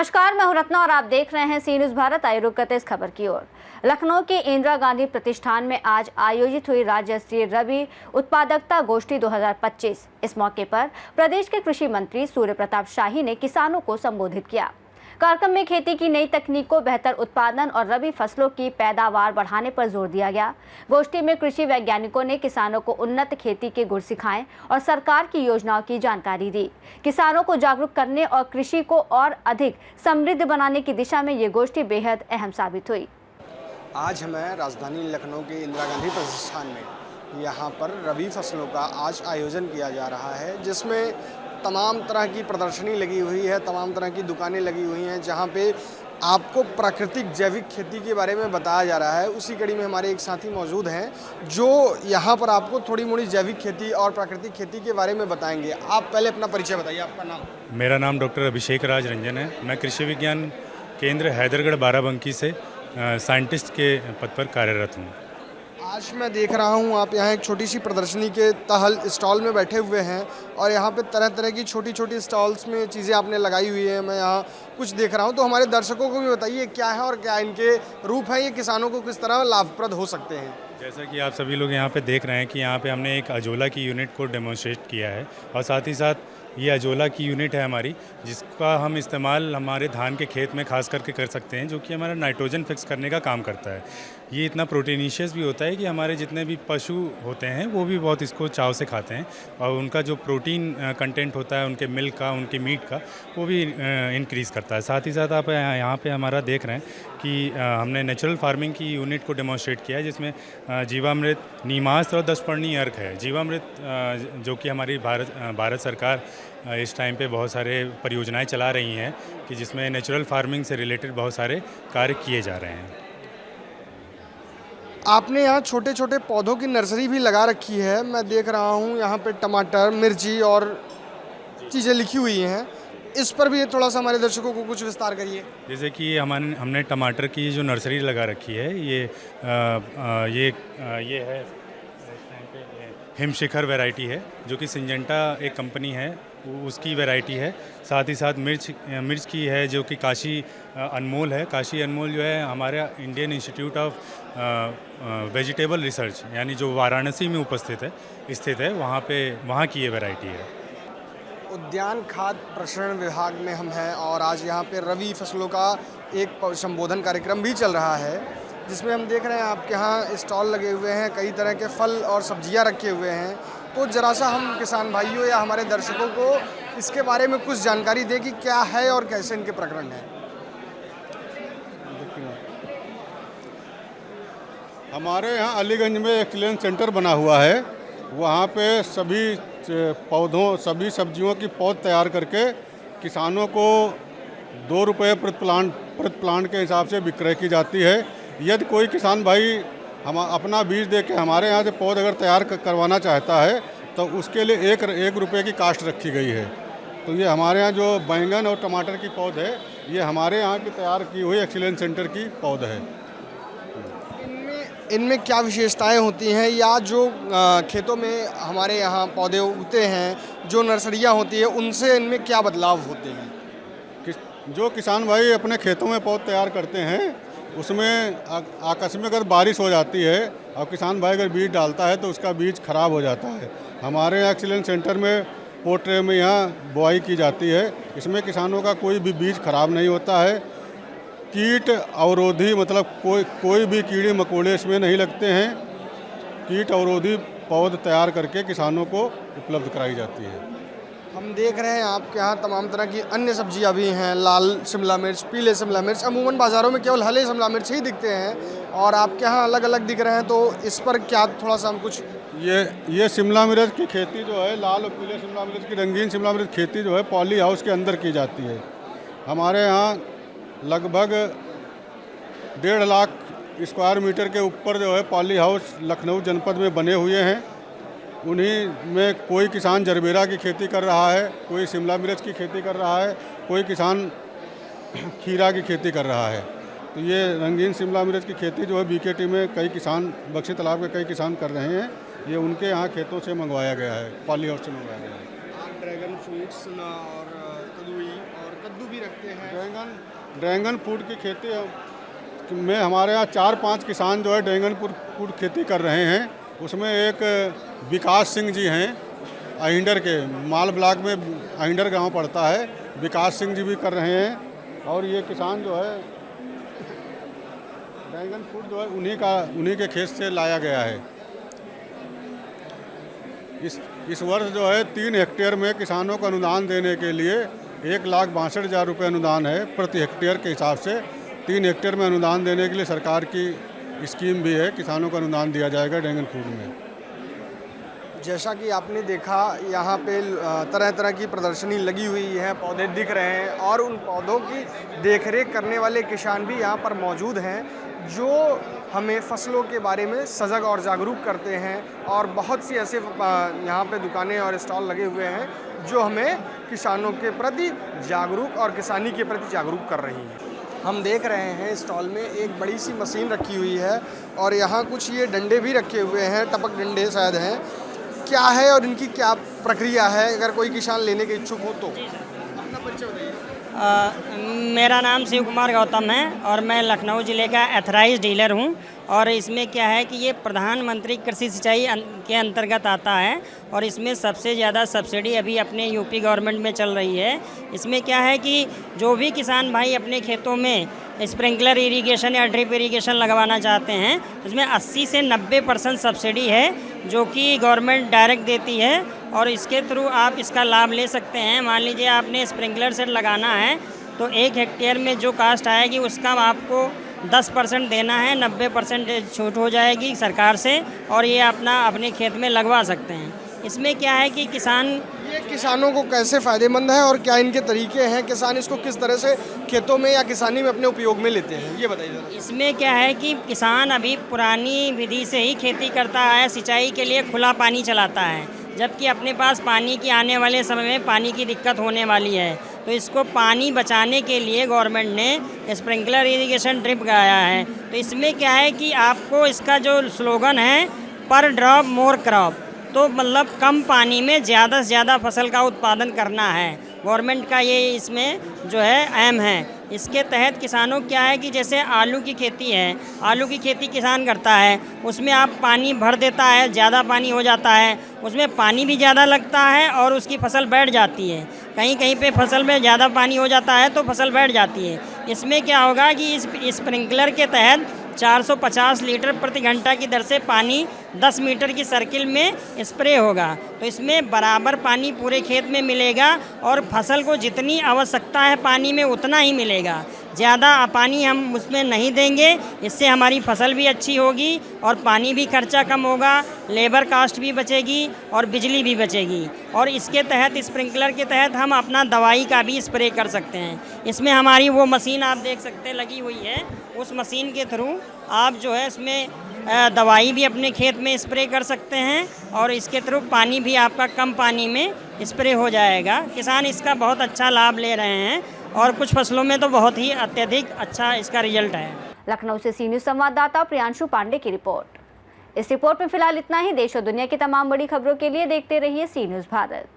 नमस्कार, मैं हूं रत्ना और आप देख रहे हैं सी न्यूज़ भारत। आइए रुक करते इस खबर की ओर। लखनऊ के इंदिरा गांधी प्रतिष्ठान में आज आयोजित हुई राज्य स्तरीय रबी उत्पादकता गोष्ठी 2025। इस मौके पर प्रदेश के कृषि मंत्री सूर्य प्रताप शाही ने किसानों को संबोधित किया। कार्यक्रम में खेती की नई तकनीकों, बेहतर उत्पादन और रबी फसलों की पैदावार बढ़ाने पर जोर दिया गया। गोष्ठी में कृषि वैज्ञानिकों ने किसानों को उन्नत खेती के गुर सिखाए और सरकार की योजनाओं की जानकारी दी। किसानों को जागरूक करने और कृषि को और अधिक समृद्ध बनाने की दिशा में ये गोष्ठी बेहद अहम साबित हुई। आज मैं राजधानी लखनऊ के इंदिरा गांधी प्रतिष्ठान में यहाँ पर रबी फसलों का आज आयोजन किया जा रहा है, जिसमें तमाम तरह की प्रदर्शनी लगी हुई है, तमाम तरह की दुकानें लगी हुई हैं, जहाँ पे आपको प्राकृतिक जैविक खेती के बारे में बताया जा रहा है। उसी कड़ी में हमारे एक साथी मौजूद हैं जो यहाँ पर आपको थोड़ी मोड़ी जैविक खेती और प्राकृतिक खेती के बारे में बताएंगे। आप पहले अपना परिचय बताइए, आपका नाम। मेरा नाम डॉक्टर अभिषेक राज रंजन है। मैं कृषि विज्ञान केंद्र हैदरगढ़ बाराबंकी से साइंटिस्ट के पद पर कार्यरत हूँ। आज मैं देख रहा हूँ आप यहाँ एक छोटी सी प्रदर्शनी के तहल स्टॉल में बैठे हुए हैं और यहाँ पे तरह तरह की छोटी छोटी स्टॉल्स में चीज़ें आपने लगाई हुई हैं। मैं यहाँ कुछ देख रहा हूँ, तो हमारे दर्शकों को भी बताइए क्या है और क्या इनके रूप हैं, ये किसानों को किस तरह लाभप्रद हो सकते हैं। जैसा कि आप सभी लोग यहाँ पे देख रहे हैं कि यहाँ पे हमने एक अजोला की यूनिट को डेमोन्स्ट्रेट किया है और साथ ही साथ ये अजोला की यूनिट है हमारी, जिसका हम इस्तेमाल हमारे धान के खेत में खास करके कर सकते हैं, जो कि हमारा नाइट्रोजन फिक्स करने का काम करता है। ये इतना प्रोटीनिशियस भी होता है कि हमारे जितने भी पशु होते हैं वो भी बहुत इसको चाव से खाते हैं और उनका जो प्रोटीन कंटेंट होता है उनके मिल्क का, उनके मीट का, वो भी इंक्रीज़ करता है। साथ ही साथ आप यहाँ पे हमारा देख रहे हैं कि हमने नेचुरल फार्मिंग की यूनिट को डेमोन्स्ट्रेट किया है, जिसमें जीवामृत, नीमास्त्र और 10 पर्णी अर्क है। जीवामृत जो कि हमारी भारत सरकार इस टाइम पे बहुत सारे परियोजनाएं चला रही हैं कि जिसमें नेचुरल फार्मिंग से रिलेटेड बहुत सारे कार्य किए जा रहे हैं। आपने यहाँ छोटे छोटे पौधों की नर्सरी भी लगा रखी है। मैं देख रहा हूँ यहाँ पे टमाटर, मिर्ची और चीज़ें लिखी हुई हैं। इस पर भी थोड़ा सा हमारे दर्शकों को कुछ विस्तार करिए। जैसे कि हमने टमाटर की जो नर्सरी लगा रखी है, ये है हिमशिखर वैरायटी है, जो कि सिंजेंटा एक कंपनी है उसकी वैरायटी है। साथ ही साथ मिर्च की है जो कि काशी अनमोल है। काशी अनमोल जो है हमारे Indian institute of vegetable research, यानी जो वाराणसी में स्थित है, वहाँ की ये वैरायटी है। उद्यान खाद्य प्रसंस्करण विभाग में हम हैं और आज यहाँ पे रबी फसलों का एक संबोधन कार्यक्रम भी चल रहा है, जिसमें हम देख रहे हैं आपके यहाँ स्टॉल लगे हुए हैं, कई तरह के फल और सब्जियाँ रखे हुए हैं। तो जरा सा हम किसान भाइयों या हमारे दर्शकों को इसके बारे में कुछ जानकारी दें कि क्या है और कैसे इनके प्रकरण हैं। हमारे यहाँ अलीगंज में एक्सीलेंस सेंटर बना हुआ है। वहाँ पे सभी पौधों, सभी सब्जियों की पौध तैयार करके किसानों को 2 रुपये प्रति प्लांट के हिसाब से विक्रय की जाती है। यदि कोई किसान भाई हम अपना बीज दे के हमारे यहाँ से पौध अगर तैयार करवाना चाहता है तो उसके लिए 1 रुपये की कास्ट रखी गई है। तो ये हमारे यहाँ जो बैंगन और टमाटर की पौध है, ये हमारे यहाँ की तैयार की हुई एक्सीलेंस सेंटर की पौध है। इनमें क्या विशेषताएं होती हैं, या जो खेतों में हमारे यहाँ पौधे उगते हैं, जो नर्सरियाँ होती है, उनसे इनमें क्या बदलाव होते हैं? जो किसान भाई अपने खेतों में पौध तैयार करते हैं, उसमें आकस्मिक अगर बारिश हो जाती है और किसान भाई अगर बीज डालता है तो उसका बीज खराब हो जाता है। हमारे यहाँ एक्सीलेंस सेंटर में पोट्रे में यहाँ बुआई की जाती है। इसमें किसानों का कोई भी बीज खराब नहीं होता है। कीट अवरोधी, मतलब कोई भी कीड़े मकोड़े इसमें नहीं लगते हैं। कीट अवरोधी पौध तैयार करके किसानों को उपलब्ध कराई जाती है। हम देख रहे हैं आपके यहाँ तमाम तरह की अन्य सब्जियां भी हैं, लाल शिमला मिर्च, पीले शिमला मिर्च। अमूमन बाज़ारों में केवल हरे शिमला मिर्च ही दिखते हैं और आपके यहाँ अलग अलग दिख रहे हैं, तो इस पर क्या थोड़ा सा हम कुछ। ये शिमला मिर्च की खेती जो है, लाल और पीले शिमला मिर्च की रंगीन शिमला मिर्च खेती जो है पॉली हाउस के अंदर की जाती है। हमारे यहाँ लगभग 1.5 लाख स्क्वायर मीटर के ऊपर जो है पॉली हाउस लखनऊ जनपद में बने हुए हैं। उन्हीं में कोई किसान जरबेरा की खेती कर रहा है, कोई शिमला मिर्च की खेती कर रहा है, कोई किसान खीरा की खेती कर रहा है। तो ये रंगीन शिमला मिर्च की खेती जो है बीकेटी में कई किसान, बख्शी तालाब के कई किसान कर रहे हैं। ये उनके यहाँ खेतों से मंगवाया गया है, पॉली हाउस से मंगवाया गया है। ड्रैगन फ्रूट्स और कद्दू भी रखते हैं। ड्रैगन फ्रूट की खेती में हमारे यहाँ 4-5 किसान जो है ड्रैगन फ्रूट खेती कर रहे हैं। उसमें एक विकास सिंह जी हैं अहिंडर के, माल ब्लॉक में अहिंडर गांव पड़ता है, विकास सिंह जी भी कर रहे हैं। और ये किसान जो है ड्रैगन फ्रूट जो है उन्हीं के खेत से लाया गया है। इस वर्ष जो है 3 हेक्टेयर में किसानों को अनुदान देने के लिए 1,62,000 रुपये अनुदान है प्रति हेक्टेयर के हिसाब से। 3 हेक्टेयर में अनुदान देने के लिए सरकार की स्कीम भी है, किसानों को अनुदान दिया जाएगा ड्रैगन फ्रूट में। जैसा कि आपने देखा यहाँ पे तरह तरह की प्रदर्शनी लगी हुई है, पौधे दिख रहे हैं और उन पौधों की देखरेख करने वाले किसान भी यहाँ पर मौजूद हैं जो हमें फसलों के बारे में सजग और जागरूक करते हैं। और बहुत सी ऐसे यहाँ पे दुकानें और स्टॉल लगे हुए हैं जो हमें किसानों के प्रति जागरूक और किसानी के प्रति जागरूक कर रही हैं। हम देख रहे हैं स्टॉल में एक बड़ी सी मशीन रखी हुई है और यहाँ कुछ ये डंडे भी रखे हुए हैं, टपक डंडे शायद हैं। क्या है और इनकी क्या प्रक्रिया है, अगर कोई किसान लेने के इच्छुक हो तो? अपना परिचय बताइए। मेरा नाम शिव कुमार गौतम है और मैं लखनऊ ज़िले का एथराइज डीलर हूं। और इसमें क्या है कि ये प्रधानमंत्री कृषि सिंचाई के अंतर्गत आता है और इसमें सबसे ज़्यादा सब्सिडी अभी अपने यूपी गवर्नमेंट में चल रही है। इसमें क्या है कि जो भी किसान भाई अपने खेतों में स्प्रिंकलर इरिगेशन या ड्रिप इरिगेशन लगवाना चाहते हैं उसमें 80 से 90% सब्सिडी है जो कि गवर्नमेंट डायरेक्ट देती है और इसके थ्रू आप इसका लाभ ले सकते हैं। मान लीजिए आपने स्प्रिंकलर सेट लगाना है तो 1 हेक्टेयर में जो कास्ट आएगी उसका आपको 10% देना है, 90% छूट हो जाएगी सरकार से और ये अपने खेत में लगवा सकते हैं। इसमें क्या है कि ये किसानों को कैसे फ़ायदेमंद है और क्या इनके तरीके हैं, किसान इसको किस तरह से खेतों में या किसानी में अपने उपयोग में लेते हैं, ये बताइए ज़रा। इसमें क्या है कि किसान अभी पुरानी विधि से ही खेती करता है, सिंचाई के लिए खुला पानी चलाता है, जबकि अपने पास पानी की आने वाले समय में पानी की दिक्कत होने वाली है। तो इसको पानी बचाने के लिए गवर्नमेंट ने स्प्रिंकलर इरिगेशन ड्रिप लगाया है। तो इसमें क्या है कि आपको इसका जो स्लोगन है पर ड्रॉप मोर क्रॉप, तो मतलब कम पानी में ज़्यादा से ज़्यादा फसल का उत्पादन करना है, गवर्नमेंट का ये इसमें जो है एम है। इसके तहत किसानों क्या है कि जैसे आलू की खेती है, आलू की खेती किसान करता है, उसमें आप पानी भर देता है, ज़्यादा पानी हो जाता है, उसमें पानी भी ज़्यादा लगता है और उसकी फसल बैठ जाती है। कहीं कहीं पे फसल में ज़्यादा पानी हो जाता है तो फसल बैठ जाती है। इसमें क्या होगा कि इस स्प्रिंकलर के तहत 450 लीटर प्रति घंटा की दर से पानी 10 मीटर की सर्किल में स्प्रे होगा। तो इसमें बराबर पानी पूरे खेत में मिलेगा और फसल को जितनी आवश्यकता है पानी में उतना ही मिलेगा। ज़्यादा पानी हम उसमें नहीं देंगे, इससे हमारी फसल भी अच्छी होगी और पानी भी खर्चा कम होगा, लेबर कास्ट भी बचेगी और बिजली भी बचेगी। और इसके तहत स्प्रिंकलर के तहत हम अपना दवाई का भी स्प्रे कर सकते हैं। इसमें हमारी वो मशीन आप देख सकते हैं लगी हुई है, उस मशीन के थ्रू आप जो है इसमें दवाई भी अपने खेत में स्प्रे कर सकते हैं और इसके थ्रू पानी भी आपका कम पानी में स्प्रे हो जाएगा। किसान इसका बहुत अच्छा लाभ ले रहे हैं और कुछ फसलों में तो बहुत ही अत्यधिक अच्छा इसका रिजल्ट है। लखनऊ से सी न्यूज़ संवाददाता प्रियांशु पांडे की रिपोर्ट। इस रिपोर्ट में फिलहाल इतना ही। देश और दुनिया की तमाम बड़ी खबरों के लिए देखते रहिए सी न्यूज़ भारत।